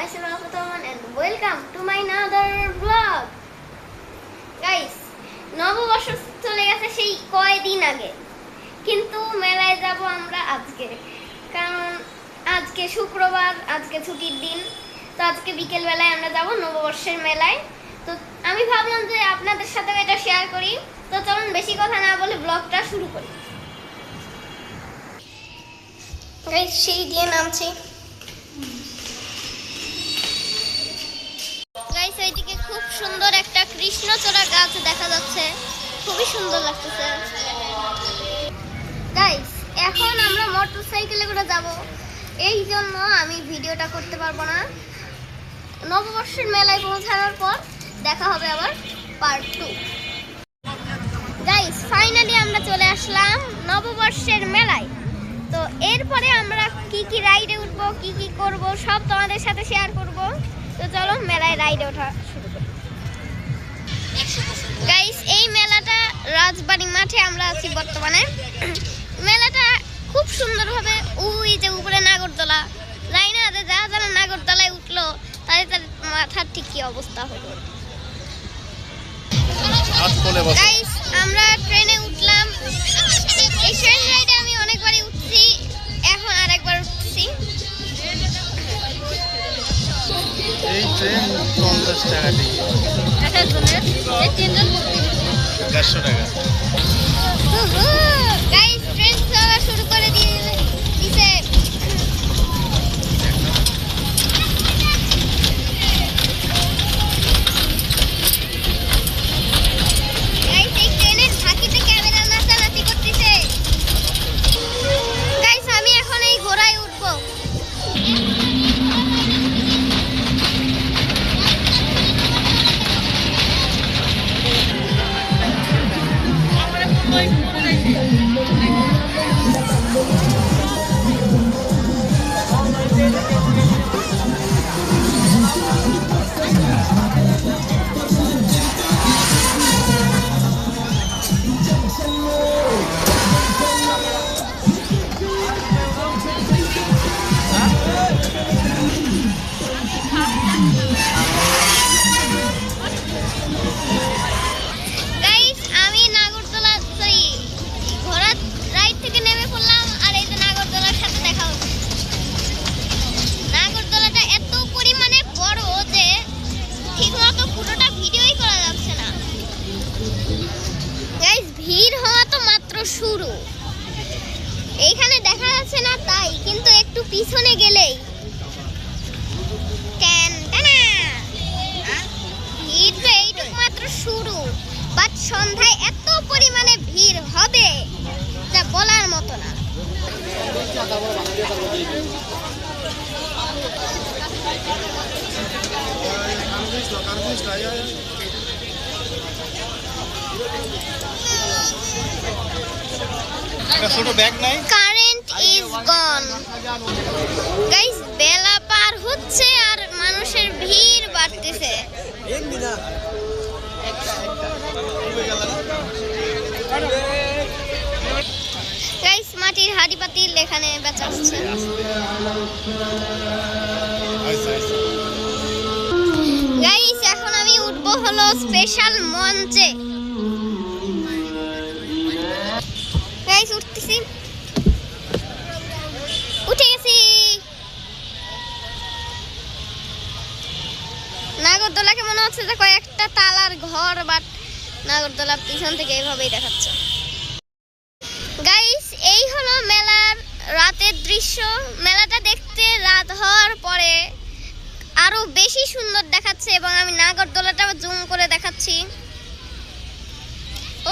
Assalamu alaikum and welcome to my another vlog. Guys, নববর্ষ চলে গেছে সেই কয়দিন আগে, কিন্তু মেলায় যাব আমরা আজকে, কারণ আজকে শুক্রবার, আজকে ছুটির দিন। তো আজকে বিকেল বেলায় আমরা যাব নববর্ষের মেলায়। তো আমি ভাবলাম যে আপনাদের সাথে এটা শেয়ার করি। তো চলুন বেশি কথা না বলে ব্লগটা শুরু করি। গাইস, সেই দিয়ে নামছি। গাইস, এইদিকে খুব সুন্দর একটা কৃষ্ণচূড়া গাছ দেখা যাচ্ছে, খুবই সুন্দর লাগতেছে। গাইস, এখন আমরা মোটরসাইকেলে করে যাব, এই জন্য আমি ভিডিওটা করতে পারবো না। নববর্ষের মেলায় পৌঁছানোর পর দেখা হবে আবার পার্ট 2। গাইস, ফাইনালি আমরা চলে আসলাম নববর্ষের মেলায়। তো এরপরে আমরা কি কি রাইডে উঠবো, কি কি করব, সব তোমাদের সাথে শেয়ার করব। তো চলো মেলায় রাইডে ওঠা শুরু করি। গাইস, এই মেলাটা রাজবাড়ি মাঠে আমরা আছি বর্তমানে। মেলাটা খুব সুন্দরভাবে, ওই যে উপরে নাগরদোলা, যাই না, যারা নাগরদোলায় উঠলো তাদের মাথার ঠিক কি অবস্থা হলো। গাইস, আমরা ট্রেনে উঠলাম। এই ট্রেন রাইডে আমি অনেকবারই উঠছি, এখন আরেকবার উঠছি। এই ট্রেন 50 টাকা টিকিট, 150 টাকা। গাইস, ট্রেন চলা শুরু করে দিয়েছে। গাইস, এই ট্রেনের ঝাঁকিতে ক্যামেরা নাচানাচি করতেছে। গাইস, আমি এখন এই ঘোড়ায় উঠবো। শুরু এইখানে দেখা যাচ্ছে না তাই, কিন্তু একটু পিছনে গেলেই ভিড় তো এইটুকু মাত্র শুরু, বাট সন্ধ্যায় এত পরিমাণে ভিড় হবে যা বলার মতো না। Current is gone. গাইস, বেলা পার হচ্ছে আর মানুষের ভিড় বাড়তেছে। গাইস, মাটির হাড়ি পাতিল এখানে বেচা হচ্ছে। গাইস, এখন আমি উঠবো হলো স্পেশাল মঞ্চে। গাইস, উঠতেছি, উঠে গেছি। নাগরদোলাকে মনে হচ্ছে যে কয়েকটা তালার ঘর, বাট নাগরদোলা পিছন থেকে এইভাবেই দেখাচ্ছে। গাইস, এই হলো মেলার রাতের দৃশ্য। মেলাটা দেখতে রাত হওয়ার পরে আরো বেশি সুন্দর দেখাচ্ছে, এবং আমি নাগরদোলাটা জুম করে দেখাচ্ছি।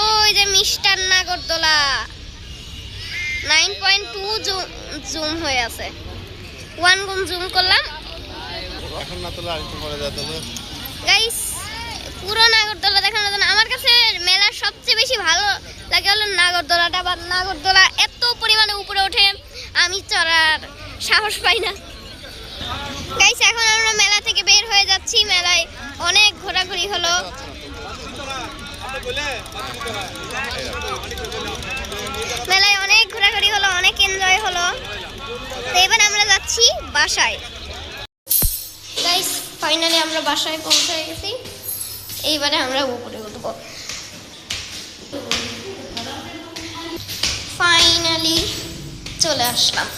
ওই যে মিস্টার নাগরদোলা 9.2 জুম হয়ে আছে, 1 গুণ জুম করলাম। এখন না তোলা আরেকটু পরে যা তোলো। গাইস, পুরো নাগরদোলা দেখানোর জন্য আমার কাছে মেলার সবচেয়ে বেশি ভালো লাগে হলো নাগরদোলাটা। বা নাগরদোলা এত পরিমাণে উপরে ওঠে, আমি চড়ার সাহস পাই না। গাইস, এখন আমরা মেলা থেকে বের হয়ে যাচ্ছি। মেলায় অনেক ঘোরাঘুরি হলো, মেলায় অনেক ঘোরাঘুরি হলো, অনেক এনজয় হলো। তো এবার আমরা যাচ্ছি বাসায়। ফাইনালি আমরা বাসায় পৌঁছে গেছি। এইবারে আমরা উপরে উঠবো। ফাইনালি চলে আসলাম।